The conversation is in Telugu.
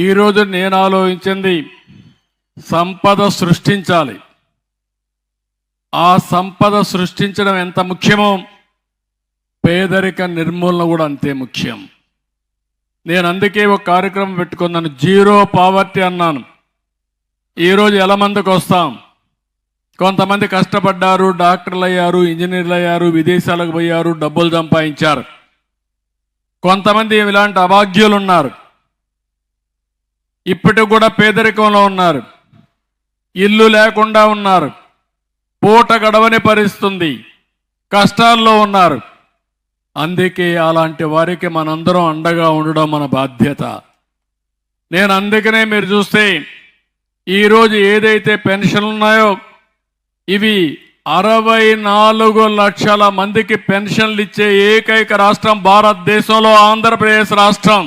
ఈరోజు నేను ఆలోచించింది సంపద సృష్టించాలి. ఆ సంపద సృష్టించడం ఎంత ముఖ్యమో పేదరిక నిర్మూలన కూడా అంతే ముఖ్యం. నేను అందుకే ఒక కార్యక్రమం పెట్టుకున్నాను, జీరో పావర్టీ అన్నాను. ఈరోజు ఎలా మందికి వస్తాం? కొంతమంది కష్టపడ్డారు, డాక్టర్లు అయ్యారు, ఇంజనీర్లు అయ్యారు, విదేశాలకు పోయారు, డబ్బులు సంపాదించారు. కొంతమంది ఇలాంటి అభాగ్యులు ఉన్నారు, ఇప్పటికి కూడా పేదరికంలో ఉన్నారు, ఇల్లు లేకుండా ఉన్నారు, పూట గడవని పరిస్థితుంది, కష్టాల్లో ఉన్నారు. అందుకే అలాంటి వారికి మనందరం అండగా ఉండడం మన బాధ్యత. నేను అందుకనే మీరు చూస్తే ఈరోజు ఏదైతే పెన్షన్లు ఉన్నాయో ఇవి 64 లక్షల మందికి పెన్షన్లు ఇచ్చే ఏకైక రాష్ట్రం భారతదేశంలో ఆంధ్రప్రదేశ్ రాష్ట్రం.